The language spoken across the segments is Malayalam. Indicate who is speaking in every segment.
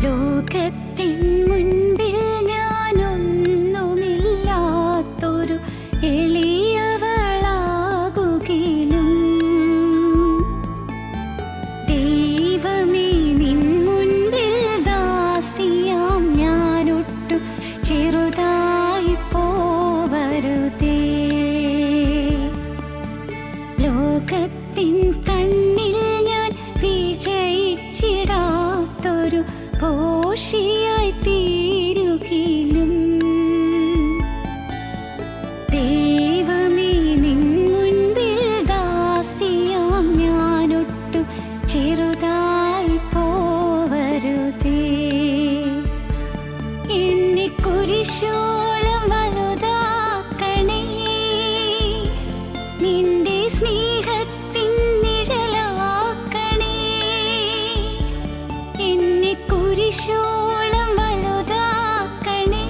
Speaker 1: ലോകത്തിൻ മുൻപിൽ ഞാനൊന്നുമില്ലാത്തൊരു എളിയവളാകുകിലും ദൈവമേ നിൻ മുൻപിൽ ദാസിയാം ഞാനൊട്ടും ചെറുതായി പോവരുതേ. ലോകത്തിൻ കണ്ണിൽ ഞാൻ വിജയിച്ചിടാത്തൊരു പോഷിയായി തീരുകിലും ദൈവമേ നിൻ മുൻപിൽ ദാസിയാം ഞാനൊട്ടും ചെറുതായി പോവരുതേ. എന്നെ കുരിശോളം വലുതാക്കണേ, നിന്റെ സ്നേഹത്തിൻ നിഴലാക്കണേ. എന്നെ കുരിശോളം വലുതാക്കണേ,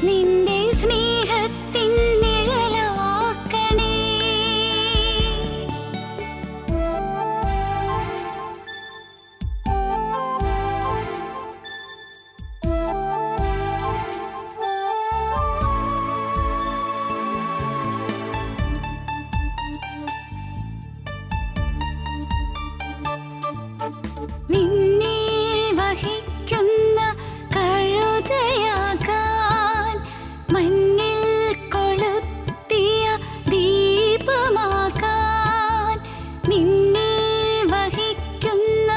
Speaker 1: നിന്റെ സ്നേഹത്തിൻ നിഴലാക്കണേ. നിന്നെ വഹിക്കുന്ന കഴുതയാകാൻ, മഞ്ഞിൽ കൊളുത്തിയ ദീപമാകാൻ. നിന്നെ വഹിക്കുന്ന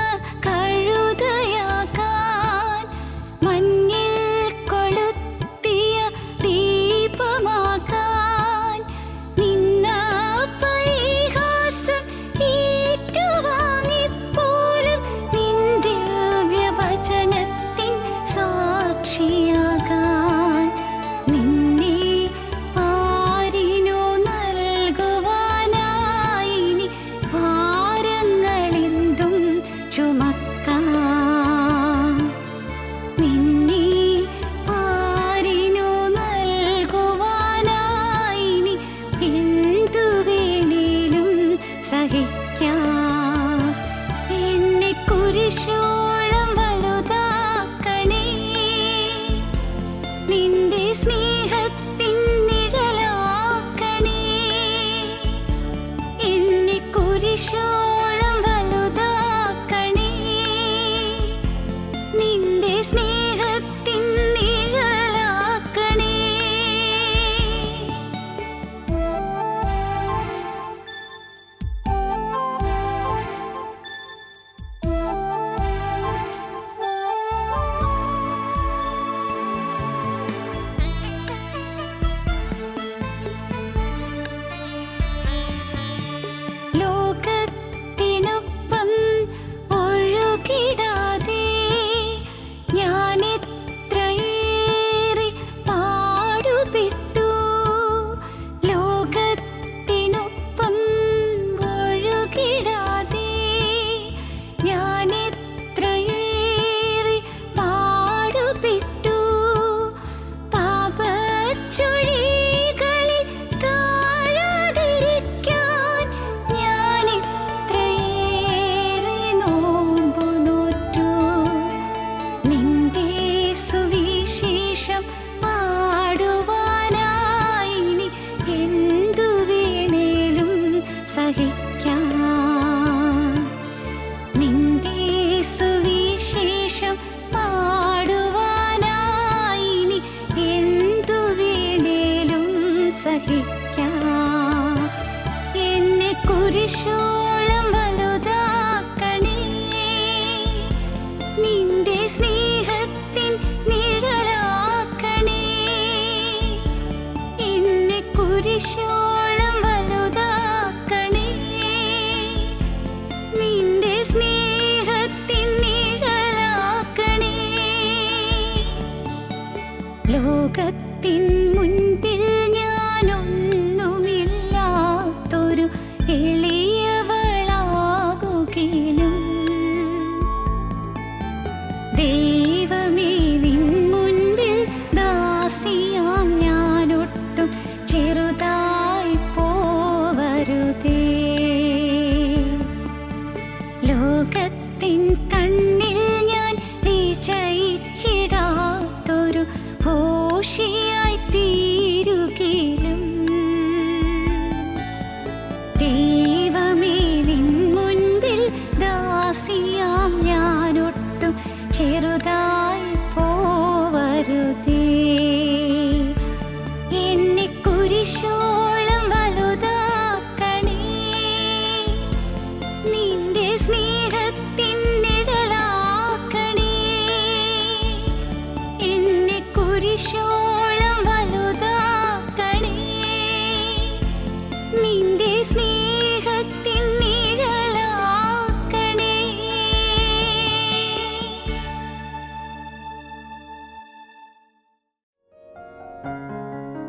Speaker 1: കഴുതയാകാൻ, മഞ്ഞിൽ കൊളുത്തിയ ദീപമാകാൻ. നിന്ന പരിഹാസം ഏറ്റുവാങ്ങിപ്പോലും നിൻ ദിവ്യവചനത്തിൻ സാക്ഷിയാകാൻ. നിന്നെ പാരിനു നൽകുവാനായി ഇനി ഭാരങ്ങളെന്തും ചുമക്കാം. നിന്നെ പാരിനു നൽകുവാനായി ഇനി എന്തു വേണേലും സഹിക്കാം. എന്നെ കുരിശോളം വലുതാക്കണേ, നിന്റെ സ്നേഹത്തിൻ നിഴലാക്കണേ. എന്നെ കുരിശോളം വലുതാക്കണേ, നിന്റെ സ്നേഹത്തിൻ നിഴലാക്കണേ. ലോകത്തിനൊപ്പം ഒഴുകിടാതെ ഞാൻ എത്രയേറെ പാടുപെട്ടു. ലോകത്തിനൊപ്പം ഒഴുകിടാതെ ഞാൻ എത്രയേറെ പാടുപെട്ടു. പാപച്ചുഴികളിൽ താഴാതിരിക്കാൻ ഞാൻ എത്രയേറെ നോമ്പു നോറ്റു. നിന്റെ സുവിശേഷം പാടുവാനായി ഇനി എന്തു വേണേലും സഹിക്കാം. നിന്റെ സുവിശേഷം പാടുവാനായി ഇനി എന്തു വേണേലും സഹിക്കാം. എന്നെ കുരിശോളം വലുതാക്കണേ, നിന്റെ സ്നേഹത്തിൻ നിഴലാക്കണേ. എന്നെ കുരിശോളം വലുതാക്കണേ, നിന്റെ സ്നേഹത്തിൻ നിഴലാക്കണേ. ലോകത്തിൻ മുൻപിൽ ഞാനൊന്നുമില്ലാത്തൊരു എളിയവളാകുകിലും ദൈവമേ നിൻ മുൻപിൽ ദാസിയാം ഞാനൊട്ടും ചെറുതായി പോവരുതേ. ലോകത്തിൻ കണ്ണിൽ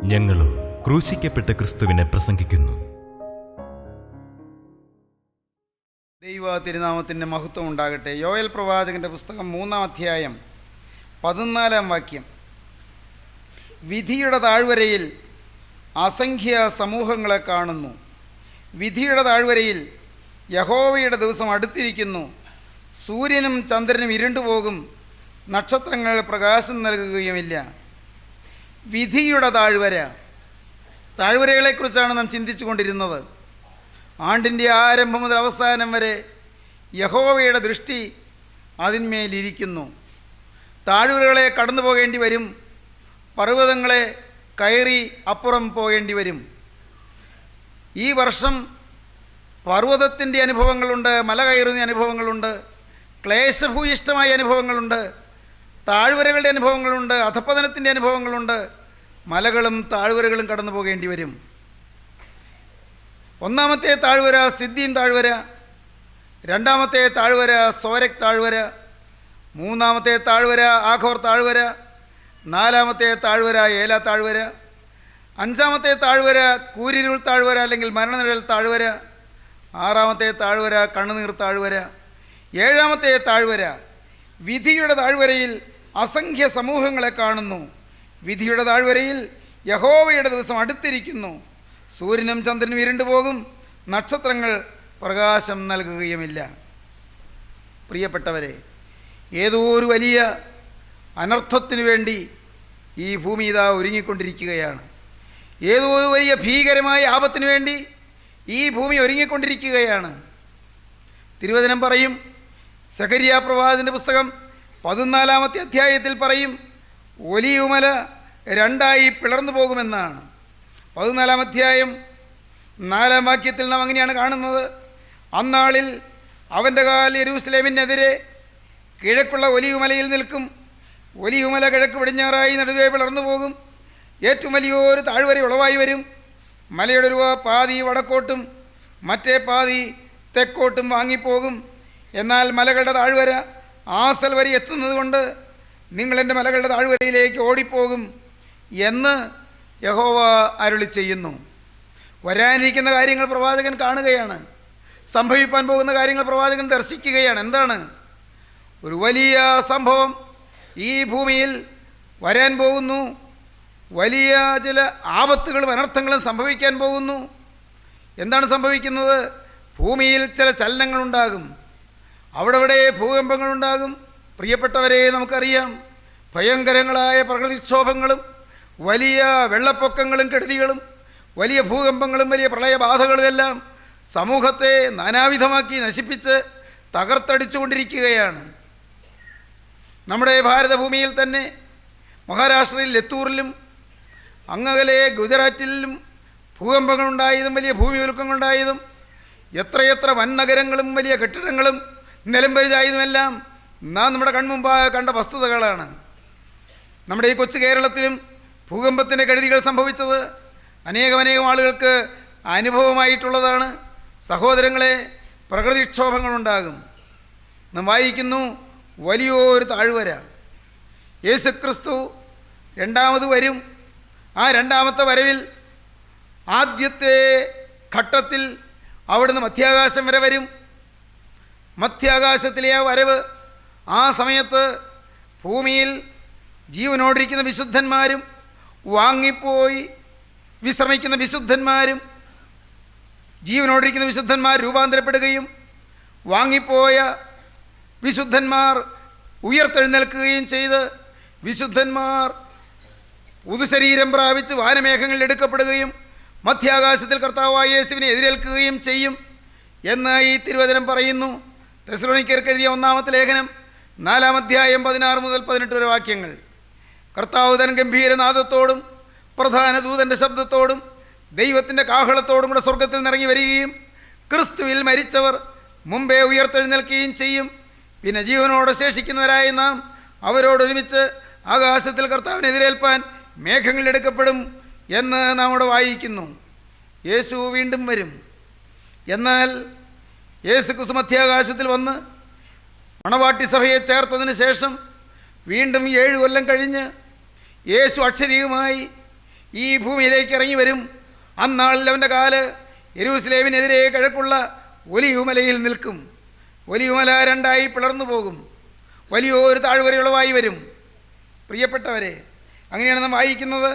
Speaker 2: ഞങ്ങളും ക്രൂശിക്കപ്പെട്ട ക്രിസ്തുവിനെ പ്രസംഗിക്കുന്നു.
Speaker 3: ദൈവ തിരുനാമത്തിൻ്റെ മഹത്വം ഉണ്ടാകട്ടെ. യോവേൽ പ്രവാചകൻ്റെ പുസ്തകം 3-ാം അധ്യായം 14-ാം വാക്യം. വിധിയുടെ താഴ്വരയിൽ അസംഖ്യ സമൂഹങ്ങളെ കാണുന്നു. വിധിയുടെ താഴ്വരയിൽ യഹോവയുടെ ദിവസം അടുത്തിരിക്കുന്നു. സൂര്യനും ചന്ദ്രനും ഇരുണ്ടുപോകും, നക്ഷത്രങ്ങൾ പ്രകാശം നൽകുകയുമില്ല. വിധിയുടെ താഴ്വര. താഴ്വരകളെക്കുറിച്ചാണ് നാം ചിന്തിച്ചു കൊണ്ടിരുന്നത്. ആണ്ടിൻ്റെ ആരംഭം മുതൽ അവസാനം വരെ യഹോവയുടെ ദൃഷ്ടി അതിന്മേലിരിക്കുന്നു. താഴ്വരകളെ കടന്നു പോകേണ്ടി വരും, പർവ്വതങ്ങളെ കയറി അപ്പുറം പോകേണ്ടി വരും. ഈ വർഷം പർവ്വതത്തിൻ്റെ അനുഭവങ്ങളുണ്ട്, മല കയറുന്ന അനുഭവങ്ങളുണ്ട്, ക്ലേശഭൂയിഷ്ടമായ അനുഭവങ്ങളുണ്ട്, താഴ്വരകളുടെ അനുഭവങ്ങളുണ്ട്, അധപ്പതനത്തിൻ്റെ അനുഭവങ്ങളുണ്ട്. മലകളും താഴ്വരകളും കടന്നു പോകേണ്ടി വരും. ഒന്നാമത്തെ താഴ്വര സിദ്ദീം താഴ്വര, രണ്ടാമത്തെ താഴ്വര സോരക് താഴ്വര, മൂന്നാമത്തെ താഴ്വര ആഖോർ താഴ്വര, നാലാമത്തെ താഴ്വര ഏല താഴ്വര, അഞ്ചാമത്തെ താഴ്വര കൂരിരുൾ താഴ്വര അല്ലെങ്കിൽ മരണനിഴൽ താഴ്വര, ആറാമത്തെ താഴ്വര കണ്ണുനീർ താഴ്വര, ഏഴാമത്തെ താഴ്വര വിധിയുടെ താഴ്വരയിൽ അസംഖ്യ സമൂഹങ്ങളെ കാണുന്നു. വിധിയുടെ താഴ്വരയിൽ യഹോവയുടെ ദിവസം അടുത്തിരിക്കുന്നു. സൂര്യനും ചന്ദ്രനും ഇരുണ്ടുപോകും, നക്ഷത്രങ്ങൾ പ്രകാശം നൽകുകയുമില്ല. പ്രിയപ്പെട്ടവരെ, ഏതോ ഒരു വലിയ അനർത്ഥത്തിനു വേണ്ടി ഈ ഭൂമി ഇതാ ഒരുങ്ങിക്കൊണ്ടിരിക്കുകയാണ്. ഏതോ ഒരു വലിയ ഭീകരമായ ആപത്തിനു വേണ്ടി ഈ ഭൂമി ഒരുങ്ങിക്കൊണ്ടിരിക്കുകയാണ്. തിരുവചനം പറയും, സഖരിയ പ്രവാചകന്റെ പുസ്തകം 14-ാമത്തെ അധ്യായത്തിൽ പറയും, ഒലിവുമല രണ്ടായി പിളർന്നു പോകുമെന്നാണ്. 14-ാം അധ്യായം 4-ാം വാക്യത്തിൽ നാം അങ്ങനെയാണ് കാണുന്നത്. അന്നാളിൽ അവൻ്റെ കാൽ യെരൂശലേമിനെതിരെ കിഴക്കുള്ള ഒലിവുമലയിൽ നിൽക്കും. ഒലിവുമല കിഴക്ക് പടിഞ്ഞാറായി നടുവേ പിളർന്നു പോകും. ഏറ്റവും വലിയൊരു താഴ്വര ഉളവായി വരും. മലയുടെ ഒരു പാതി വടക്കോട്ടും മറ്റേ പാതി തെക്കോട്ടും വാങ്ങിപ്പോകും. എന്നാൽ മലകളുടെ താഴ്വര ആസൽ വരെ എത്തുന്നത് കൊണ്ട് നിങ്ങളെൻ്റെ മലകളുടെ താഴ്വരയിലേക്ക് ഓടിപ്പോകും എന്ന് യഹോവ അരുളി ചെയ്യുന്നു. വരാനിരിക്കുന്ന കാര്യങ്ങൾ പ്രവാചകൻ കാണുകയാണ്. സംഭവിക്കാൻ പോകുന്ന കാര്യങ്ങൾ പ്രവാചകൻ ദർശിക്കുകയാണ്. എന്താണ്? ഒരു വലിയ സംഭവം ഈ ഭൂമിയിൽ വരാൻ പോകുന്നു. വലിയ ചില ആപത്തുകളും അനർത്ഥങ്ങളും സംഭവിക്കാൻ പോകുന്നു. എന്താണ് സംഭവിക്കുന്നത്? ഭൂമിയിൽ ചില ചലനങ്ങളുണ്ടാകും. അവിടെ ഭൂകമ്പങ്ങളുണ്ടാകും. പ്രിയപ്പെട്ടവരെ, നമുക്കറിയാം, ഭയങ്കരങ്ങളായ പ്രകൃതിക്ഷോഭങ്ങളും വലിയ വെള്ളപ്പൊക്കങ്ങളും കെടുതികളും വലിയ ഭൂകമ്പങ്ങളും വലിയ പ്രളയബാധകളും എല്ലാം സമൂഹത്തെ നാനാവിധമാക്കി നശിപ്പിച്ച് തകർത്തടിച്ചുകൊണ്ടിരിക്കുകയാണ്. നമ്മുടെ ഭാരതഭൂമിയിൽ തന്നെ മഹാരാഷ്ട്രയിൽ ലത്തൂറിലും അങ്ങകലെ ഗുജറാത്തിലും ഭൂകമ്പങ്ങളുണ്ടായതും വലിയ ഭൂമികുലുക്കങ്ങളുണ്ടായതും എത്രയെത്ര വൻ നഗരങ്ങളും വലിയ കെട്ടിടങ്ങളും നിലംപരിചായതുമെല്ലാം നാം നമ്മുടെ കൺമുമ്പാകെ കണ്ട വസ്തുതകളാണ്. നമ്മുടെ ഈ കൊച്ചു കേരളത്തിലും ഭൂകമ്പത്തിൻ്റെ കെടുതികൾ സംഭവിച്ചത് അനേകം ആളുകൾക്ക് അനുഭവമായിട്ടുള്ളതാണ്. സഹോദരങ്ങളെ, പ്രകൃതിക്ഷോഭങ്ങളുണ്ടാകും. നാം വായിക്കുന്നു, വലിയൊരു താഴ്വര. യേശുക്രിസ്തു രണ്ടാമത് വരും. ആ രണ്ടാമത്തെ വരവിൽ ആദ്യത്തെ ഘട്ടത്തിൽ അവിടുന്ന് മധ്യാകാശം വരെ വരും. മധ്യാകാശത്തിലെ ആ വരവ്, ആ സമയത്ത് ഭൂമിയിൽ ജീവനോടിരിക്കുന്ന വിശുദ്ധന്മാരും വാങ്ങിപ്പോയി വിശ്രമിക്കുന്ന വിശുദ്ധന്മാരും, ജീവനോടിരിക്കുന്ന വിശുദ്ധന്മാർ രൂപാന്തരപ്പെടുകയും വാങ്ങിപ്പോയ വിശുദ്ധന്മാർ ഉയർത്തെഴുന്നേൽക്കുകയും ചെയ്ത് വിശുദ്ധന്മാർ പുതുശരീരം പ്രാപിച്ച് വാനമേഘങ്ങളിൽ എടുക്കപ്പെടുകയും മധ്യാകാശത്തിൽ കർത്താവായ യേശുവിനെ എതിരേൽക്കുകയും ചെയ്യും എന്ന് ഈ തിരുവചനം പറയുന്നു. തെസ്സലോനിക്കർക്ക് എഴുതിയ 1-ാമത്തെ ലേഖനം 4-ാം അധ്യായം 16 മുതൽ 18 വരെ വാക്യങ്ങൾ. കർത്താവ് തൻ ഗംഭീരനാദത്തോടും പ്രധാന ദൂതൻ്റെ ശബ്ദത്തോടും ദൈവത്തിൻ്റെ കാഹളത്തോടും കൂടെ സ്വർഗത്തിൽ നിറങ്ങി വരികയും ക്രിസ്തുവിൽ മരിച്ചവർ മുമ്പേ ഉയർത്തെഴുന്നേൽക്കുകയും ചെയ്യും. പിന്നെ ജീവനോടെ ശേഷിക്കുന്നവരായ നാം അവരോടൊരുമിച്ച് ആകാശത്തിൽ കർത്താവിനെ എതിരേൽപ്പാൻ മേഘങ്ങളിൽ എടുക്കപ്പെടും എന്ന് നാം ഇവിടെ വായിക്കുന്നു. യേശു വീണ്ടും വരും. എന്നാൽ യേശു ക്രിസ്തു മധ്യാകാശത്തിൽ വന്ന് മണവാട്ടി സഭയെ ചേർത്തതിന് ശേഷം വീണ്ടും 7 കൊല്ലം കഴിഞ്ഞ് യേശു അക്ഷരീയമായി ഈ ഭൂമിയിലേക്ക് ഇറങ്ങി വരും. അന്നാളിൽ അവൻ്റെ കാല് യെരൂശലേമിനെതിരെ കിഴക്കുള്ള ഒലിവുമലയിൽ നിൽക്കും. ഒലിവുമല രണ്ടായി പിളർന്നു പോകും. വലിയൊരു താഴ്വരയുളവായി വരും. പ്രിയപ്പെട്ടവരെ, അങ്ങനെയാണ് നാം വായിക്കുന്നത്.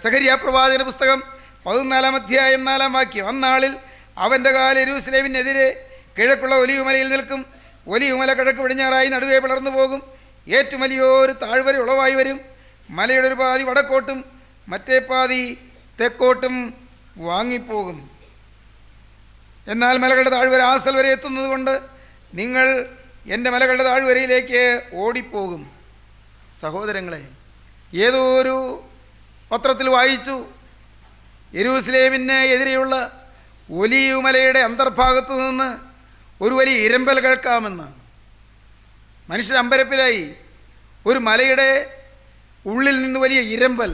Speaker 3: സഖരിയ പ്രവാചകന്റെ പുസ്തകം 14-ാം അധ്യായം 4-ാം വാക്യം. അന്നാളിൽ അവൻ്റെ കാല് യെരൂശലേമിനെതിരെ കിഴക്കുള്ള ഒലിവുമലയിൽ നിൽക്കും. ഒലിവുമല കിഴക്ക് പടിഞ്ഞാറായി നടുവേ പിളർന്നു പോകും. ഏറ്റവും വലിയൊരു താഴ്വര ഉളവായി വരും. മലയുടെ ഒരു പാതി വടക്കോട്ടും മറ്റേ പാതി തെക്കോട്ടും വാങ്ങിപ്പോകും. എന്നാൽ മലകളുടെ താഴ്വര ആസൽ വരെ എത്തുന്നത് കൊണ്ട് നിങ്ങൾ എൻ്റെ മലകളുടെ താഴ്വരയിലേക്ക് ഓടിപ്പോകും. സഹോദരങ്ങളെ, ഏതോ ഒരു പത്രത്തിൽ വായിച്ചു, യെരൂശലേമിന് എതിരെയുള്ള ഒലീവ് മലയുടെ അന്തർഭാഗത്തു നിന്ന് ഒരു വലിയ ഇരമ്പൽ കേൾക്കാമെന്ന്. മനുഷ്യർ അമ്പരപ്പിലായി. ഒരു മലയുടെ ഉള്ളിൽ നിന്ന് വലിയ ഇരമ്പൽ.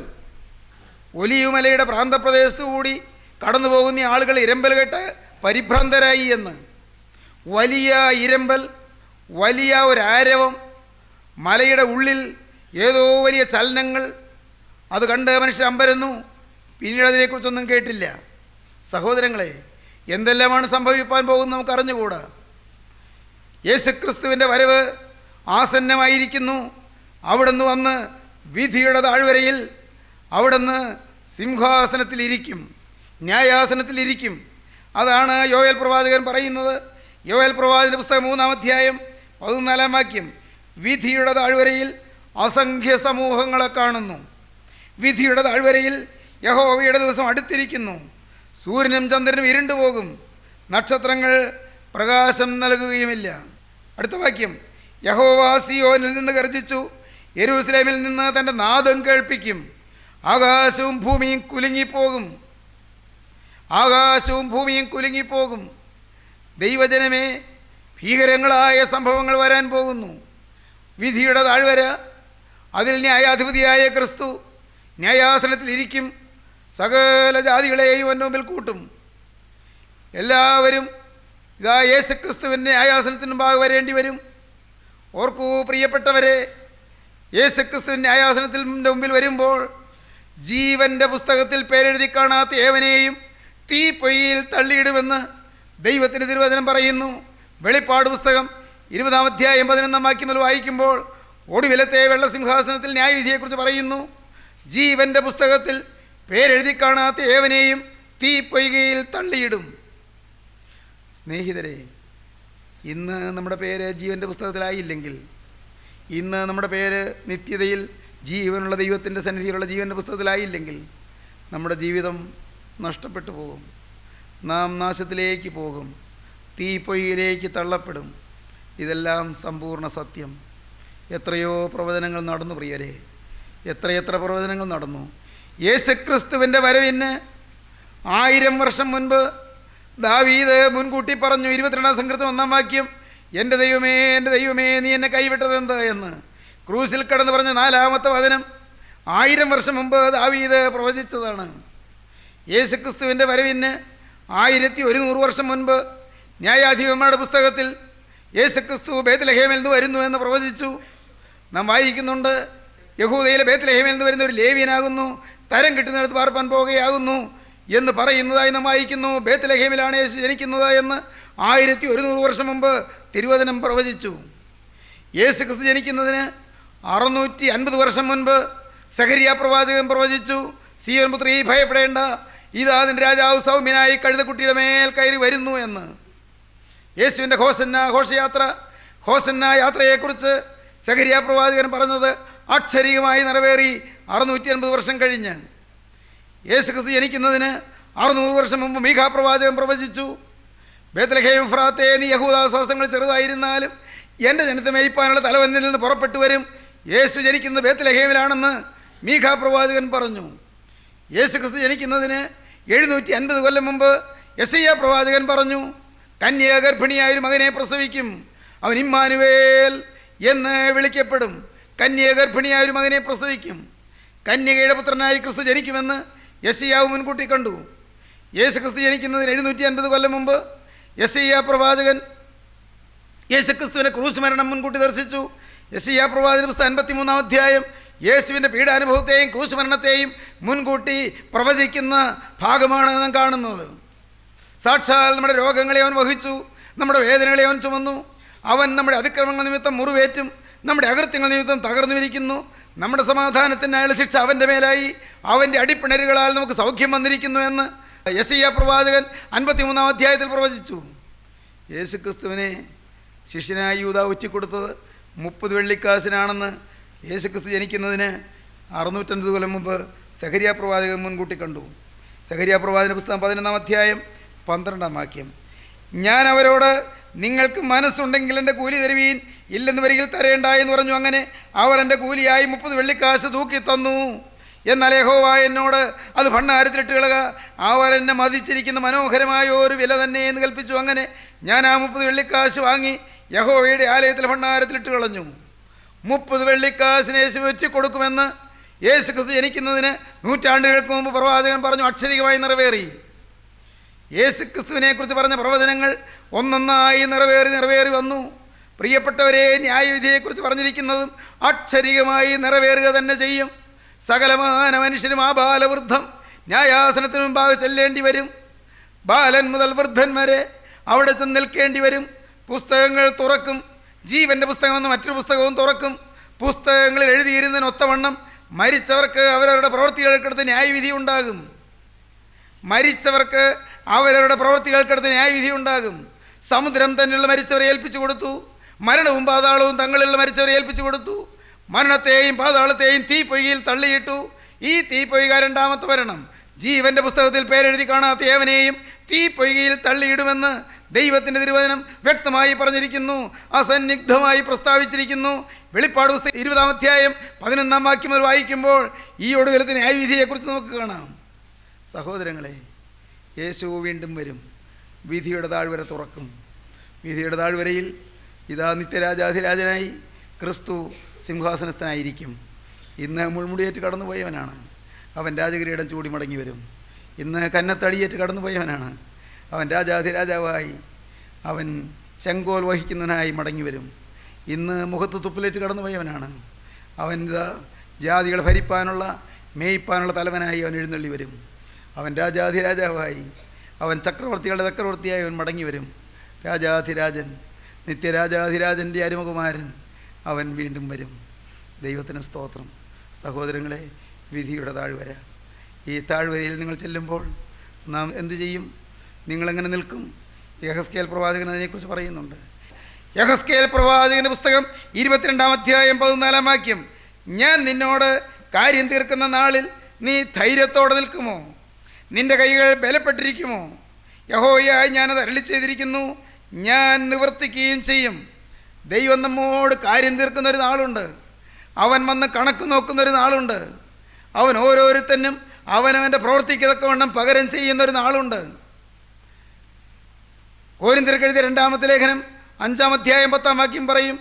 Speaker 3: ഒലീവ് മലയുടെ പ്രാന്തപ്രദേശത്തു കൂടി കടന്നു പോകുന്ന ആളുകൾ ഇരമ്പൽ കേട്ട് പരിഭ്രാന്തരായി എന്ന്. വലിയ ഇരമ്പൽ, വലിയ ഒരാരവം, മലയുടെ ഉള്ളിൽ ഏതോ വലിയ ചലനങ്ങൾ. അത് കണ്ട് മനുഷ്യർ അമ്പരന്നു. പിന്നീട് അതിനെക്കുറിച്ചൊന്നും കേട്ടില്ല. സഹോദരങ്ങളെ, എന്തെല്ലാമാണ് സംഭവിപ്പാൻ പോകുന്നത് നമുക്ക് അറിഞ്ഞുകൂടാ. യേശുക്രിസ്തുവിൻ്റെ വരവ് ആസന്നമായിരിക്കുന്നു. അവിടുന്ന് വന്ന് വിധിയുടെ താഴ്വരയിൽ അവിടുന്ന് സിംഹാസനത്തിലിരിക്കും, ന്യായാസനത്തിലിരിക്കും. അതാണ് യോവേൽ പ്രവാചകൻ പറയുന്നത്. യോവേൽ പ്രവാചകന്റെ പുസ്തകം 3-ാം അധ്യായം 14-ാം വാക്യം. വിധിയുടെ താഴ്വരയിൽ അസംഖ്യ സമൂഹങ്ങളെ കാണുന്നു. വിധിയുടെ താഴ്വരയിൽ യഹോവയുടെ ദിവസം അടുത്തിരിക്കുന്നു. സൂര്യനും ചന്ദ്രനും ഇരുണ്ടുപോകും, നക്ഷത്രങ്ങൾ പ്രകാശം നൽകുകയുമില്ല. അടുത്ത വാക്യം. യഹോവ സിയോനിൽ നിന്ന് ഗർജിച്ചു, യെരൂശലേമിൽ നിന്ന് തൻ്റെ നാദം കേൾപ്പിക്കും. ആകാശവും ഭൂമിയും കുലുങ്ങിപ്പോകും. ആകാശവും ഭൂമിയും കുലുങ്ങിപ്പോകും. ദൈവജനമേ, ഭീകരങ്ങളായ സംഭവങ്ങൾ വരാൻ പോകുന്നു. വിധിയുടെ താഴ്വര, അതിൽ ന്യായാധിപതിയായ ക്രിസ്തു ന്യായാസനത്തിലിരിക്കും. സകല ജാതികളെയും എൻ്റെ മുമ്പിൽ കൂട്ടും. എല്ലാവരും ഇതാ യേശുക്രിസ്തുവിൻ്റെ ന്യായാസനത്തിന് മുമ്പാകെ വരേണ്ടി വരും. ഓർക്കൂ പ്രിയപ്പെട്ടവരെ, യേശുക്രിസ്തുവിൻ്റെ ന്യായാസനത്തിൻ്റെ മുമ്പിൽ വരുമ്പോൾ ജീവൻ്റെ പുസ്തകത്തിൽ പേരെഴുതി കാണാത്ത ഏവനെയും തീപ്പൊയ്യിൽ തള്ളിയിടുമെന്ന് ദൈവത്തിൻ്റെ തിരുവചനം പറയുന്നു. വെളിപ്പാട് പുസ്തകം 20-ാം അധ്യായം 11-ാം വാക്യം മുതൽ വായിക്കുമ്പോൾ ഒടുവിലത്തെ വെള്ളസിംഹാസനത്തിൽ ന്യായവിധിയെക്കുറിച്ച് പറയുന്നു. ജീവൻ്റെ പുസ്തകത്തിൽ പേരെഴുതി കാണാത്ത ഏവനെയും തീപ്പൊയ്കയിൽ തള്ളിയിടും. സ്നേഹിതരെ, ഇന്ന് നമ്മുടെ പേര് ജീവൻ്റെ പുസ്തകത്തിലായില്ലെങ്കിൽ, ഇന്ന് നമ്മുടെ പേര് നിത്യതയിൽ ജീവനുള്ള ദൈവത്തിൻ്റെ സന്നിധിയിലുള്ള ജീവൻ്റെ പുസ്തകത്തിലായില്ലെങ്കിൽ നമ്മുടെ ജീവിതം നഷ്ടപ്പെട്ടു പോകും. നാം നാശത്തിലേക്ക് പോകും, തീപ്പൊയ്യിലേക്ക് തള്ളപ്പെടും. ഇതെല്ലാം സമ്പൂർണ്ണ സത്യം. എത്രയോ പ്രവചനങ്ങൾ നടന്നു പ്രിയരെ, എത്രയെത്ര പ്രവചനങ്ങൾ നടന്നു. യേശുക്രിസ്തുവിൻ്റെ വരവിന് 1000 വർഷം മുൻപ് ദാവീദ് മുൻകൂട്ടി പറഞ്ഞു. 22-ാം സങ്കീർത്തനം 1-ാം വാക്യം. എൻ്റെ ദൈവമേ, എൻ്റെ ദൈവമേ, നീ എന്നെ കൈവിട്ടതെന്ത് എന്ന് ക്രൂസിൽ കടന്ന് പറഞ്ഞ 4-ാമത്തെ വചനം 1000 വർഷം മുമ്പ് ദാവീദ് പ്രവചിച്ചതാണ്. യേശുക്രിസ്തുവിൻ്റെ വരവിന് 1100 വർഷം മുൻപ് ന്യായാധിപന്മാരുടെ പുസ്തകത്തിൽ യേശുക്രിസ്തു ബേത്ലഹേമിൽ നിന്ന് വരുന്നു എന്ന് പ്രവചിച്ചു. നാം വായിക്കുന്നുണ്ട്, യഹൂദയിലെ ബേത്ലഹേമിൽ നിന്ന് വരുന്ന ഒരു ലേവ്യനാകുന്നു, തരം കിട്ടുന്നിടത്ത് പാർപ്പാൻ പോകുകയാകുന്നു എന്ന് പറയുന്നതായി നാം വായിക്കുന്നു. ബേത്ലഹേമിലാണ് യേശു ജനിക്കുന്നത് എന്ന് 1100 വർഷം മുമ്പ് തിരുവചനം പ്രവചിച്ചു. യേശുക്രിസ്തു ജനിക്കുന്നതിന് 650 വർഷം മുൻപ് സഖരിയ പ്രവാചകൻ പ്രവചിച്ചു. സീയോൻ പുത്രീ, ഭയപ്പെടേണ്ട, ഇതാ അതിൻ്റെ രാജാവ് സൗമ്യനായി കഴുതക്കുട്ടിയുടെ മേൽ കയറി വരുന്നു എന്ന്. യേശുവിൻ്റെ ഹോസന്ന യാത്രയെക്കുറിച്ച് സഖരിയ പ്രവാചകൻ പറഞ്ഞത് അക്ഷരികമായി നിറവേറി 650 വർഷം കഴിഞ്ഞ്. യേശുക്രിസ്തു ജനിക്കുന്നതിന് 600 വർഷം മുമ്പ് മീഖാ പ്രവാചകൻ പ്രവചിച്ചു. ബേത്ലഹേം ഫ്രാത്തേ, നീ യഹൂദാ സഹസ്രങ്ങൾ ചെറുതായിരുന്നാലും എൻ്റെ ജനത്തെ മേയ്പ്പാനുള്ള തലവനിൽ നിന്ന് പുറപ്പെട്ടു വരും. യേശു ജനിക്കുന്നത് ബേത്ലഹേമിലാണെന്ന് മീഖാ പ്രവാചകൻ പറഞ്ഞു. യേശുക്രിസ്തു ജനിക്കുന്നതിന് 750 കൊല്ലം മുമ്പ് യെശയ്യാ പ്രവാചകൻ പറഞ്ഞു, കന്യക ഗർഭിണിയായൊരു മകനെ പ്രസവിക്കും, അവൻ ഇമ്മാനുവേൽ എന്ന് വിളിക്കപ്പെടും. കന്യക ഗർഭിണിയായൊരു മകനെ പ്രസവിക്കും. കന്യകയുടെ പുത്രനായി ക്രിസ്തു ജനിക്കുമെന്ന് യെശയ്യാവ് മുൻകൂട്ടി കണ്ടു. യേശുക്രിസ്തു ജനിക്കുന്നതിന് 750 കൊല്ലം മുമ്പ് യെശയ്യാ പ്രവാചകൻ യേശുക്രിസ്തുവിൻ്റെ ക്രൂശ് മരണം മുൻകൂട്ടി ദർശിച്ചു. യെശയ്യാ പ്രവാചകന്റെ പുസ്തകം 53-ാം അധ്യായം യേശുവിൻ്റെ പീഡാനുഭവത്തെയും ക്രൂശ് മരണത്തെയും മുൻകൂട്ടി പ്രവചിക്കുന്ന ഭാഗമാണ് നാം കാണുന്നത്. സാക്ഷാൽ നമ്മുടെ രോഗങ്ങളെ അവൻ വഹിച്ചു, നമ്മുടെ വേദനകളെ അവൻ ചുമന്നു. അവൻ നമ്മുടെ അതിക്രമങ്ങൾ നിമിത്തം മുറിവേറ്റും നമ്മുടെ അകൃത്യങ്ങൾ നിമിത്തം തകർന്നുമിരിക്കുന്നു. നമ്മുടെ സമാധാനത്തിന് അയാൾ ശിക്ഷ അവൻ്റെ മേലായി, അവൻ്റെ അടിപ്പിണരുകളാൽ നമുക്ക് സൗഖ്യം വന്നിരിക്കുന്നു എന്ന് യെശയ്യാ പ്രവാചകൻ 53-ാം അധ്യായത്തിൽ പ്രവചിച്ചു. യേശു ക്രിസ്തുവിനെ ശിഷ്യനായി യൂദാ ഒറ്റിക്കൊടുത്തത് 30 വെള്ളിക്കാശിനാണെന്ന് യേശുക്രിസ്തു ജനിക്കുന്നതിന് 650 കൊല്ലം മുമ്പ് സെഖര്യാ പ്രവാചകൻ മുൻകൂട്ടി കണ്ടു. സെഖര്യാ പ്രവാചകന്റെ പുസ്തകം 11-ാം അധ്യായം 12-ാം വാക്യം. ഞാൻ അവരോട്, നിങ്ങൾക്ക് മനസ്സുണ്ടെങ്കിൽ എൻ്റെ കൂലി തരുവീൻ, ഇല്ലെന്ന് വരികിൽ തരേണ്ട എന്ന് പറഞ്ഞു. അങ്ങനെ അവർ എൻ്റെ കൂലിയായി 30 വെള്ളിക്കാശ് തൂക്കി തന്നു. എന്നാൽ യഹോവ എന്നോട്, അത് ഭണ്ഡാരത്തിലിട്ട് കളക, അവർ എന്നെ മതിച്ചിരിക്കുന്ന മനോഹരമായ ഒരു വില തന്നെ എന്ന് കൽപ്പിച്ചു. അങ്ങനെ ഞാൻ ആ 30 വെള്ളിക്കാശ് വാങ്ങി യഹോവയുടെ ആലയത്തിൽ ഭണ്ഡാരത്തിലിട്ട് കളഞ്ഞു. 30 വെള്ളിക്കാശിന് യേശു വെറ്റിക്കൊടുക്കുമെന്ന് യേശു ക്രിസ്തു ജനിക്കുന്നതിന് നൂറ്റാണ്ടുകൾക്ക് മുമ്പ് പ്രവാചകൻ പറഞ്ഞു. അക്ഷരികമായി നിറവേറി. യേശു ക്രിസ്തുവിനെ കുറിച്ച് പറഞ്ഞ പ്രവചനങ്ങൾ ഒന്നൊന്നായി നിറവേറി വന്നു. പ്രിയപ്പെട്ടവരെ, ന്യായവിധിയെക്കുറിച്ച് പറഞ്ഞിരിക്കുന്നതും അക്ഷരികമായി നിറവേറുക തന്നെ ചെയ്യും. സകലമാന മനുഷ്യനും ആ ബാലവൃദ്ധം ന്യായാസനത്തിന് മുമ്പാകെ ചെല്ലേണ്ടി വരും. ബാലൻ മുതൽ വൃദ്ധൻ വരെ അവിടെ ചെന്ന് നിൽക്കേണ്ടി വരും. പുസ്തകങ്ങൾ തുറക്കും. ജീവൻ്റെ പുസ്തകം എന്ന മറ്റൊരു പുസ്തകവും തുറക്കും. പുസ്തകങ്ങളിൽ എഴുതിയിരുന്നതിന് ഒത്തവണ്ണം മരിച്ചവർക്ക് അവരവരുടെ പ്രവൃത്തികൾക്കടുത്ത് ന്യായവിധി ഉണ്ടാകും. മരിച്ചവർക്ക് അവരവരുടെ പ്രവൃത്തികൾക്കടുത്ത് ന്യായവിധി ഉണ്ടാകും. സമുദ്രം തന്നെയുള്ള മരിച്ചവരെ ഏൽപ്പിച്ചു കൊടുത്തു. മരണവും പാതാളവും തങ്ങളിലുള്ള മരിച്ചവരെ ഏൽപ്പിച്ചു കൊടുത്തു. മരണത്തെയും പാതാളത്തെയും തീപ്പൊയ്കയിൽ തള്ളിയിട്ടു. ഈ തീപ്പൊയ്ക രണ്ടാമത്തെ മരണം. ജീവൻ്റെ പുസ്തകത്തിൽ പേരെഴുതി കാണാത്ത ഏവനെയും തീപ്പൊയ്കയിൽ തള്ളിയിടുമെന്ന് ദൈവത്തിൻ്റെ തിരുവചനം വ്യക്തമായി പറഞ്ഞിരിക്കുന്നു, അസന്നിഗ്ധമായി പ്രസ്താവിച്ചിരിക്കുന്നു. വെളിപ്പാട് പുസ്തകം 20-ാം അധ്യായം 11-ാം വാക്യം മുതൽ വായിക്കുമ്പോൾ ഈ ഒടുവിലത്തെ ന്യായവിധിയെക്കുറിച്ച് നമുക്ക് കാണാം. സഹോദരങ്ങളെ, യേശു വീണ്ടും വരും. വിധിയുടെ താഴ്വര തുറക്കും. വിധിയുടെ താഴ്വരയിൽ ഇതാ നിത്യരാജാധിരാജനായി ക്രിസ്തു സിംഹാസനസ്ഥനായിരിക്കും. ഇന്ന് മുൾമുടിയേറ്റ് കടന്നുപോയവനാണ്, അവൻ രാജകിരീടം ചൂടി മടങ്ങി വരും. ഇന്ന് കന്നത്തടിയേറ്റ് കടന്നുപോയവനാണ്, അവൻ രാജാധിരാജാവായി അവൻ ചെങ്കോൽ വഹിക്കുന്നവനായി മടങ്ങി വരും. ഇന്ന് മുഖത്ത് തുപ്പിലേറ്റ് കടന്നുപോയവനാണ്, അവൻ ഇതാ ജാതികളെ ഭരിപ്പാനുള്ള മേയ്പ്പാനുള്ള തലവനായി അവൻ എഴുന്നള്ളി വരും. അവൻ രാജാധിരാജാവായി, അവൻ ചക്രവർത്തികളുടെ ചക്രവർത്തിയായി അവൻ മടങ്ങി വരും. രാജാധിരാജൻ, നിത്യരാജാധിരാജൻ്റെ അരുമകുമാരൻ, അവൻ വീണ്ടും വരും. ദൈവത്തിന് സ്തോത്രം. സഹോദരങ്ങളെ, വിധിയുടെ താഴ്വര. ഈ താഴ്വരയിൽ നിങ്ങൾ ചെല്ലുമ്പോൾ നാം എന്തു ചെയ്യും? നിങ്ങളെങ്ങനെ നിൽക്കും? യെഹെസ്കേൽ പ്രവാചകൻ അതിനെക്കുറിച്ച് പറയുന്നുണ്ട്. യെഹെസ്കേൽ പ്രവാചകൻ്റെ പുസ്തകം 22-ാം അധ്യായം 14-ാം വാക്യം. ഞാൻ നിന്നോട് കാര്യം തീർക്കുന്ന നാളിൽ നീ ധൈര്യത്തോടെ നിൽക്കുമോ? നിൻ്റെ കൈകൾ ബലപ്പെട്ടിരിക്കുമോ? യഹോവയായി ഞാനത് അരുളി ചെയ്തിരിക്കുന്നു, ഞാൻ നിവർത്തിക്കുകയും ചെയ്യും. ദൈവം നമ്മോട് കാര്യം തീർക്കുന്നൊരു നാളുണ്ട്. അവൻ വന്ന് കണക്ക് നോക്കുന്നൊരു നാളുണ്ട്. അവൻ ഓരോരുത്തനും അവനവൻ്റെ പ്രവൃത്തിക്ക് തക്കവണ്ണം പകരം ചെയ്യുന്നൊരു നാളുണ്ട്. കൊരിന്ത്യർക്ക് എഴുതിയ 2-ാമത്തെ ലേഖനം 5-ാം അധ്യായം 10-ാം വാക്യം പറയും,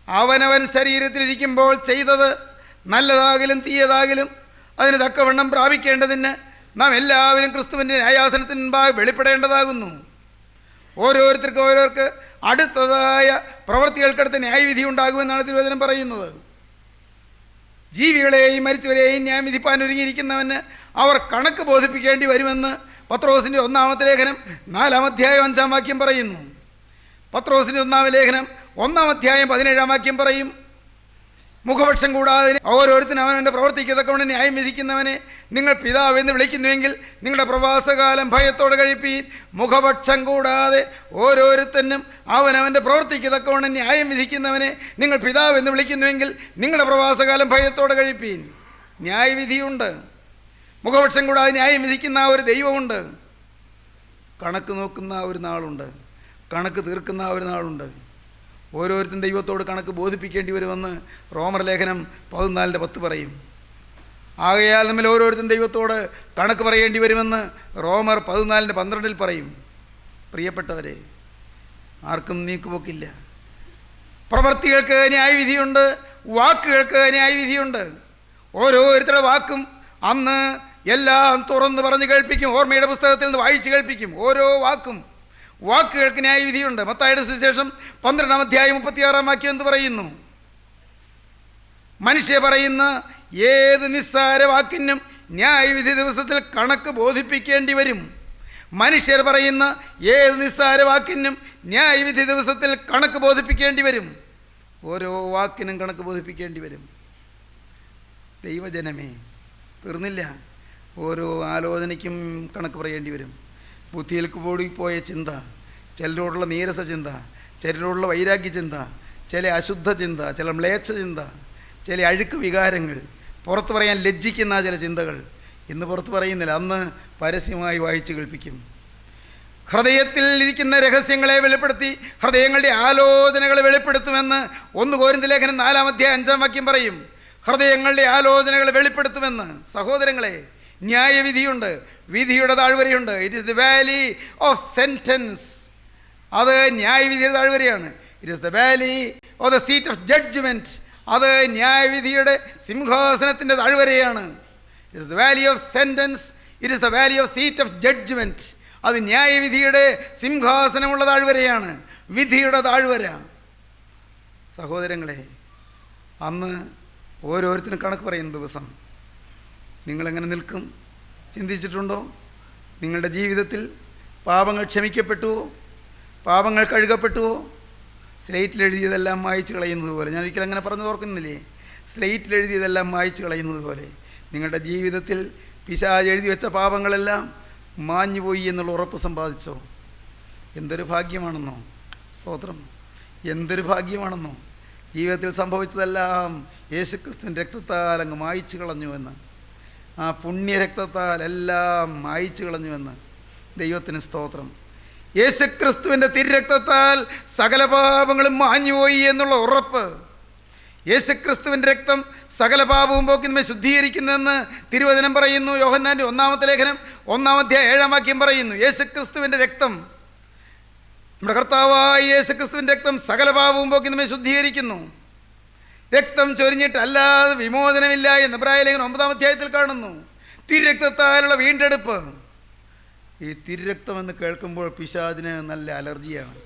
Speaker 3: അവനവൻ ശരീരത്തിലിരിക്കുമ്പോൾ ചെയ്തത് നല്ലതാകലും തീയതാകലും അതിന് തക്കവണ്ണം പ്രാപിക്കേണ്ടതിന് നാം എല്ലാവരും ക്രിസ്തുവിൻ്റെ ന്യായാസനത്തിന് മുമ്പാകെ വെളിപ്പെടേണ്ടതാകുന്നു. ഓരോരുത്തർക്കും ഓരോർക്ക് അടുത്തതായ പ്രവൃത്തികൾക്കടുത്ത് ന്യായവിധി ഉണ്ടാകുമെന്നാണ് തിരുവചനം പറയുന്നത്. ജീവികളെയും മരിച്ചവരെയും ന്യായം വിധിപ്പാൻ ഒരുങ്ങിയിരിക്കുന്നവന് അവർ കണക്ക് ബോധിപ്പിക്കേണ്ടി വരുമെന്ന് പത്രോസിൻ്റെ 1-ാമത്തെ ലേഖനം 4-ാം അധ്യായം 5-ാം വാക്യം പറയുന്നു. പത്രോസിൻ്റെ 1-ാം ലേഖനം 1-ാം അധ്യായം 17-ാം വാക്യം പറയും, മുഖപക്ഷം കൂടാതെ ഓരോരുത്തരും അവനവൻ്റെ പ്രവർത്തിക്ക് തക്കവണ്ണം ന്യായം വിധിക്കുന്നവനെ നിങ്ങൾ പിതാവെന്ന് വിളിക്കുന്നുവെങ്കിൽ നിങ്ങളുടെ പ്രവാസകാലം ഭയത്തോടെ കഴിപ്പീൻ. മുഖപക്ഷം കൂടാതെ ഓരോരുത്തനും അവനവൻ്റെ പ്രവർത്തിക്ക് തക്കവണ്ണം ന്യായം വിധിക്കുന്നവനെ നിങ്ങൾ പിതാവെന്ന് വിളിക്കുന്നുവെങ്കിൽ നിങ്ങളുടെ പ്രവാസകാലം ഭയത്തോടെ കഴിപ്പീൻ. ന്യായവിധിയുണ്ട്. മുഖപക്ഷം കൂടാതെ ന്യായം വിധിക്കുന്ന ഒരു ദൈവമുണ്ട്. കണക്ക് നോക്കുന്ന ഒരു നാളുണ്ട്. കണക്ക് തീർക്കുന്ന ഒരു നാളുണ്ട്. ഓരോരുത്തരും ദൈവത്തോട് കണക്ക് ബോധിപ്പിക്കേണ്ടി വരുമെന്ന് റോമർ ലേഖനം 14:10 പറയും. ആകയാൽ നമ്മൾ ഓരോരുത്തരും ദൈവത്തോട് കണക്ക് പറയേണ്ടി വരുമെന്ന് റോമർ 14:12 പറയും. പ്രിയപ്പെട്ടവരെ, ആർക്കും നീക്കുപോക്കില്ല. പ്രവൃത്തികൾക്ക് ന്യായവിധിയുണ്ട്, വാക്കുകൾക്ക് ന്യായവിധിയുണ്ട്. ഓരോരുത്തരുടെ വാക്കും അന്ന് എല്ലാം തുറന്ന് പറഞ്ഞ് കേൾപ്പിക്കും. ഓർമ്മയുടെ പുസ്തകത്തിൽ നിന്ന് വായിച്ച് കേൾപ്പിക്കും. ഓരോ വാക്കുകൾക്ക് ന്യായവിധിയുണ്ട്. മത്തായിയുടെ സുവിശേഷം 12-ാം അധ്യായം 36-ാം വാക്യം എന്ത് പറയുന്നു? മനുഷ്യ പറയുന്ന ഏത് നിസ്സാര വാക്കിനും ന്യായവിധി ദിവസത്തിൽ കണക്ക് ബോധിപ്പിക്കേണ്ടി വരും. മനുഷ്യർ പറയുന്ന ഏത് നിസ്സാര വാക്കിനും ന്യായവിധി ദിവസത്തിൽ കണക്ക് ബോധിപ്പിക്കേണ്ടി വരും. ഓരോ വാക്കിനും കണക്ക് ബോധിപ്പിക്കേണ്ടി വരും. ദൈവജനമേ, തീർന്നില്ല. ഓരോ ആലോചനയ്ക്കും കണക്ക് പറയേണ്ടി വരും. ബുദ്ധിയിൽ കൂടിപ്പോയ ചിന്ത, ചിലരോടുള്ള നീരസ ചിന്ത, ചിലരോടുള്ള വൈരാഗ്യ ചിന്ത, ചില അശുദ്ധ ചിന്ത, ചില മ്ലേച്ഛ ചിന്ത, ചില അഴുക്ക് വികാരങ്ങൾ, പുറത്ത് പറയാൻ ലജ്ജിക്കുന്ന ചില ചിന്തകൾ ഇന്ന് പുറത്ത് പറയുന്നില്ല, അന്ന് പരസ്യമായി വായിച്ചു കേൾപ്പിക്കും. ഹൃദയത്തിൽ ഇരിക്കുന്ന രഹസ്യങ്ങളെ വെളിപ്പെടുത്തി ഹൃദയങ്ങളുടെ ആലോചനകളെ വെളിപ്പെടുത്തുമെന്ന് 1 കൊരിന്ത്യർ ലേഖനം 4-ാം അധ്യായം 5-ാം വാക്യം പറയും. ഹൃദയങ്ങളുടെ ആലോചനകളെ വെളിപ്പെടുത്തുമെന്ന്. സഹോദരങ്ങളെ, ന്യായവിധിയുണ്ട്, വിധിയുടെ താഴ്വരയുണ്ട്. It is the valley of sentence. അത് ന്യായവിധിയുടെ താഴ്വരയാണ്. It is the valley of the seat of judgement. അത് ന്യായവിധിയുടെ സിംഹാസനത്തിൻ്റെ താഴ്വരയാണ്. It is the valley of sentence. It is the valley of seat of judgement. അത് ന്യായവിധിയുടെ സിംഹാസനമുള്ള താഴ്വരയാണ്, വിധിയുടെ താഴ്വര. സഹോദരങ്ങളെ, അന്ന് ഓരോരുത്തരും കണക്ക് പറയുന്ന ദിവസം നിങ്ങളെങ്ങനെ നിൽക്കും ചിന്തിച്ചിട്ടുണ്ടോ? നിങ്ങളുടെ ജീവിതത്തിൽ പാപങ്ങൾ ക്ഷമിക്കപ്പെട്ടുവോ? പാപങ്ങൾ കഴുകപ്പെട്ടുവോ? സ്ലേറ്റിൽ എഴുതിയതെല്ലാം മായ്ച്ചു കളയുന്നത് പോലെ, ഞാൻ ഒരിക്കലും അങ്ങനെ പറഞ്ഞു ഓർക്കുന്നില്ലേ? സ്ലേറ്റിൽ എഴുതിയതെല്ലാം മായ്ച്ചു കളയുന്നത് പോലെ നിങ്ങളുടെ ജീവിതത്തിൽ പിശാച് എഴുതി വെച്ച പാപങ്ങളെല്ലാം മാഞ്ഞുപോയി എന്നുള്ള ഉറപ്പ് സമ്പാദിച്ചോ? എന്തൊരു ഭാഗ്യമാണെന്നോ! സ്തോത്രം! എന്തൊരു ഭാഗ്യമാണെന്നോ! ജീവിതത്തിൽ സംഭവിച്ചതെല്ലാം യേശുക്രിസ്തുവിൻ്റെ രക്തത്താൽ അങ്ങ് മായ്ച്ചു കളഞ്ഞുവെന്ന്, ആ പുണ്യരക്തത്താൽ എല്ലാം മായ്ച്ചു കളഞ്ഞുവെന്ന് ദൈവത്തിന് സ്തോത്രം. യേശുക്രിസ്തുവിൻ്റെ തിരുരക്തത്താൽ സകല പാപങ്ങളും മാഞ്ഞുപോയി എന്നുള്ള ഉറപ്പ്. യേശുക്രിസ്തുവിൻ്റെ രക്തം സകല പാപവും പോക്കി നമ്മെ ശുദ്ധീകരിക്കുന്നുവെന്ന് തിരുവചനം പറയുന്നു. യോഹന്നാൻ്റെ 1-ാമത്തെ ലേഖനം 1-ാം അധ്യായം 7-ാം വാക്യം പറയുന്നു. യേശുക്രിസ്തുവിൻ്റെ രക്തം, നമ്മുടെ കർത്താവായ യേശുക്രിസ്തുവിൻ്റെ രക്തം സകല പാപവും പോക്കി നമ്മെ ശുദ്ധീകരിക്കുന്നു. രക്തം ചൊരിഞ്ഞിട്ടല്ലാതെ വിമോചനമില്ല എന്ന് എബ്രായ ലേഖനം 9-ാം അധ്യായത്തിൽ കാണുന്നു. തിരുരക്തത്താലുള്ള വീണ്ടെടുപ്പ്. ഈ തിരുരക്തമെന്ന് കേൾക്കുമ്പോൾ പിശാചിന് നല്ല അലർജിയാണ്,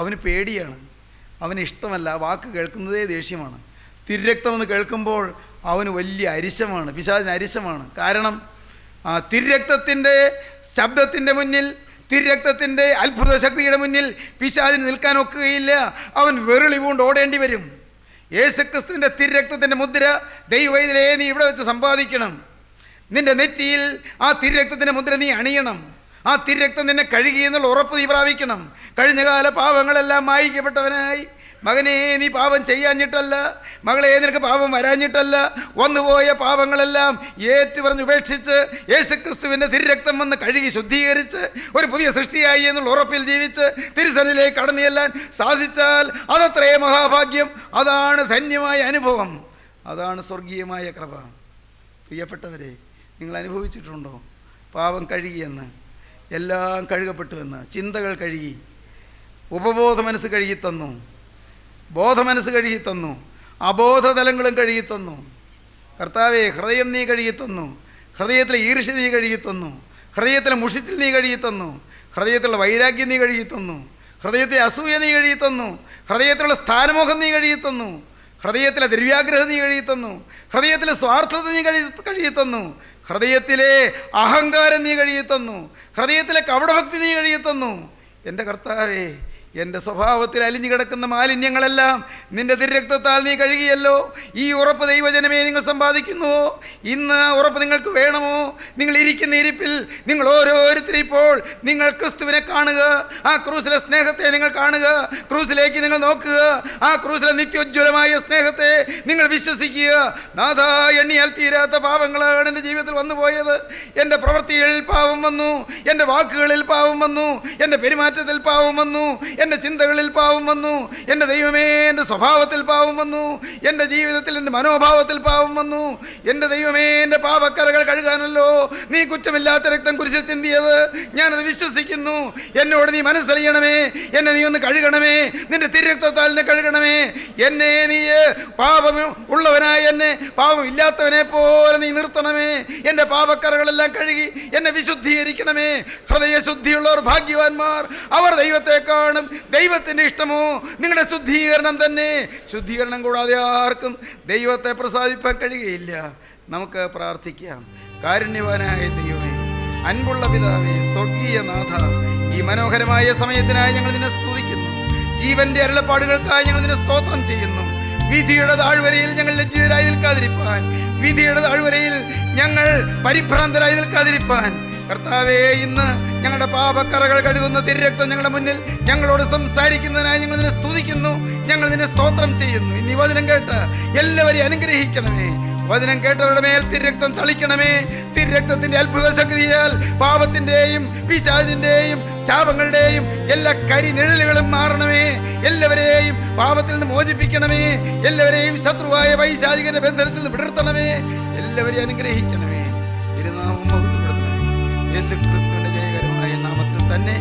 Speaker 3: അവന് പേടിയാണ്, അവന് ഇഷ്ടമല്ല, വാക്ക് കേൾക്കുന്നതേ ദേഷ്യമാണ്. തിരുരക്തമെന്ന് കേൾക്കുമ്പോൾ അവന് വലിയ അരിശമാണ്, പിശാചിന് അരിശമാണ്. കാരണം ആ തിരുരക്തത്തിൻ്റെ ശബ്ദത്തിൻ്റെ മുന്നിൽ, തിരുരക്തത്തിൻ്റെ അത്ഭുത ശക്തിയുടെ മുന്നിൽ പിശാചിന് നിൽക്കാൻ ഒക്കുകയില്ല. അവൻ വെറുളി പൂണ്ട് ഓടേണ്ടി വരും. യേശുക്രിസ്തുവിൻ്റെ തിരുരക്തത്തിൻ്റെ മുദ്ര ദൈവവൈദ്യരെ നീ ഇവിടെ വെച്ച് സമ്പാദിക്കണം. നിൻ്റെ നെറ്റിയിൽ ആ തിരുരക്തത്തിൻ്റെ മുദ്ര നീ അണിയണം. ആ തിരുരക്തം നിന്നെ കഴുകി എന്നുള്ള ഉറപ്പ് നീ പ്രാപിക്കണം. കഴിഞ്ഞകാല പാപങ്ങളെല്ലാം മായിക്കപ്പെട്ടവനായി. മകനെ, നീ പാപം ചെയ്യാഞ്ഞിട്ടല്ല, മകളെ, നിനക്ക് പാപം വരാഞ്ഞിട്ടല്ല, വന്നുപോയ പാപങ്ങളെല്ലാം ഏറ്റുപറഞ്ഞ് ഉപേക്ഷിച്ച് യേശുക്രിസ്തുവിൻ്റെ തിരുരക്തം വന്ന് കഴുകി ശുദ്ധീകരിച്ച് ഒരു പുതിയ സൃഷ്ടിയായി എന്നുള്ള ഉറപ്പിൽ ജീവിച്ച് തിരുസന്നിധിയിലേക്ക് കടന്നു ചെല്ലാൻ സാധിച്ചാൽ അതത്രേ മഹാഭാഗ്യം. അതാണ് ധന്യമായ അനുഭവം, അതാണ് സ്വർഗീയമായ കൃപ. പ്രിയപ്പെട്ടവരെ, നിങ്ങൾ അനുഭവിച്ചിട്ടുണ്ടോ പാപം കഴുകിയെന്ന്? എല്ലാം കഴുകപ്പെട്ടുവെന്ന്. ചിന്തകൾ കഴുകി, ഉപബോധ മനസ്സ് കഴുകി തന്നു, ബോധമനസ്സ് കഴുകി തന്നു, അബോധതലങ്ങളും കഴുകി തന്നു. കർത്താവേ, ഹൃദയം നീ കഴുകി തന്നു. ഹൃദയത്തിലെ ഈർഷ്യ നീ കഴുകി തന്നു. ഹൃദയത്തിലെ മുഷിച്ചിൽ നീ കഴുകി തന്നു. ഹൃദയത്തിലുള്ള വൈരാഗ്യം നീ കഴുകി തന്നു. ഹൃദയത്തിലെ അസൂയ നീ കഴുകി തന്നു. ഹൃദയത്തിലുള്ള സ്ഥാനമോഹം നീ കഴുകി തന്നു. ഹൃദയത്തിലെ ദ്രവ്യാഗ്രഹം നീ കഴുകി തന്നു. ഹൃദയത്തിലെ സ്വാർത്ഥത നീ കഴുകി തന്നു. ഹൃദയത്തിലെ അഹങ്കാരം നീ കഴുകി തന്നു. ഹൃദയത്തിലെ കപടഭക്തി നീ കഴുകി തന്നു. എൻ്റെ കർത്താവേ, എൻ്റെ സ്വഭാവത്തിൽ അലിഞ്ഞു കിടക്കുന്ന മാലിന്യങ്ങളെല്ലാം നിൻ്റെ തിരുരക്തത്താൽ നീ കഴുകിയല്ലോ. ഈ ഉറപ്പ് ദൈവജനമേ നിങ്ങൾ സമ്പാദിക്കുന്നുവോ? ഇന്ന് ഉറപ്പ് നിങ്ങൾക്ക് വേണമോ? നിങ്ങൾ ഇരിക്കുന്ന ഇരിപ്പിൽ നിങ്ങൾ ഓരോരുത്തരും ഇപ്പോൾ നിങ്ങൾ ക്രിസ്തുവിനെ കാണുക. ആ ക്രൂസിലെ സ്നേഹത്തെ നിങ്ങൾ കാണുക. ക്രൂസിലേക്ക് നിങ്ങൾ നോക്കുക. ആ ക്രൂസിലെ നിത്യോജ്വലമായ സ്നേഹത്തെ നിങ്ങൾ വിശ്വസിക്കുക. നാഥാ, എണ്ണിയാൽ തീരാത്ത പാപങ്ങളാണ് എൻ്റെ ജീവിതത്തിൽ വന്നു പോയത്. എൻ്റെ പ്രവൃത്തികളിൽ പാപം വന്നു, എൻ്റെ വാക്കുകളിൽ പാപം വന്നു, എൻ്റെ പെരുമാറ്റത്തിൽ പാപം വന്നു, എൻ്റെ ചിന്തകളിൽ പാപം വന്നു. എൻ്റെ ദൈവമേ, എൻ്റെ സ്വഭാവത്തിൽ പാപം വന്നു. എൻ്റെ ജീവിതത്തിൽ, എൻ്റെ മനോഭാവത്തിൽ പാപം വന്നു. എൻ്റെ ദൈവമേ, എൻ്റെ പാപക്കറകൾ കഴുകാനല്ലോ നീ കുറ്റമില്ലാത്ത രക്തം കുരിശിൽ ചിന്തിയത്. ഞാനത് വിശ്വസിക്കുന്നു. എന്നോട് നീ മനസ്സറിയണമേ. എന്നെ നീ ഒന്ന് കഴുകണമേ. നിൻ്റെ തിരുരക്തത്താൽ എന്നെ കഴുകണമേ. എന്നെ നീ പാപം ഉള്ളവനായ എന്നെ പാപം ഇല്ലാത്തവനെ പോലെ നീ നിർത്തണമേ. എൻ്റെ പാപക്കറകളെല്ലാം കഴുകി എന്നെ വിശുദ്ധീകരിക്കണമേ. ഹൃദയശുദ്ധിയുള്ളവർ ഭാഗ്യവാന്മാർ, അവർ ദൈവത്തെ കാണും. ദൈവത്തിൻ്റെ ഇഷ്ടമോ നിങ്ങളുടെ ശുദ്ധീകരണം തന്നെ. ശുദ്ധീകരണം കൂടാതെ ആർക്കും ദൈവത്തെ പ്രസാദിപ്പാൻ കഴിയുകയില്ല. നമുക്ക് പ്രാർത്ഥിക്കാം. കാരുണ്യവാനായ ദൈവമേ, അൻപുള്ള പിതാവേ, സ്വർഗീയ നാഥ, ഈ മനോഹരമായ സമയത്തിനായി ഞങ്ങൾ നിന്നെ സ്തുതിക്കുന്നു. ജീവന്റെ അരുളപ്പാടുകൾക്കായി ഞങ്ങൾ നിന്നെ സ്തോത്രം ചെയ്യുന്നു. വിധിയുടെ താഴ്വരയിൽ ഞങ്ങൾ ലജ്ജിതരായി നിൽക്കാതിരിപ്പാൻ, വിധിയുടെ താഴ്വരയിൽ ഞങ്ങൾ പരിഭ്രാന്തരായി നിൽക്കാതിരിപ്പാൻ കർത്താവേ, ഇന്ന് ഞങ്ങളുടെ പാപക്കറകൾ കഴുകുന്ന തിരുരക്തം ഞങ്ങളുടെ മുന്നിൽ ഞങ്ങളോട് സംസാരിക്കുന്നതിനായി ഞങ്ങൾ നിന്നെ സ്തുതിക്കുന്നു, ഞങ്ങൾ നിന്നെ സ്തോത്രം ചെയ്യുന്നു. ഇനി വചനം കേട്ട് എല്ലാവരെയും അനുഗ്രഹിക്കണമേ. വചനം കേട്ടവരുടെ മേൽ തിരുരക്തം തളിക്കണമേ. തിരുരക്തത്തിന്റെ അത്ഭുത ശക്തിയാൽ പാപത്തിന്റെയും പിശാചിന്റെയും ശാപങ്ങളുടെയും എല്ലാ കരിനിഴലുകളും മാറണമേ. എല്ലാവരെയും പാപത്തിൽ നിന്ന് മോചിപ്പിക്കണമേ. എല്ലാവരെയും ശത്രുവായ പൈശാചികന്റെ ബന്ധനത്തിൽ നിന്ന് വിടർത്തണമേ. എല്ലാവരെയും അനുഗ്രഹിക്കണമേ. തിരുനാമം മഹത്വപ്പെടുത്തണമേ. യേശുക്രിസ്തുവിന്റെ ജയകരമായ നാമത്തിൽ തന്നെ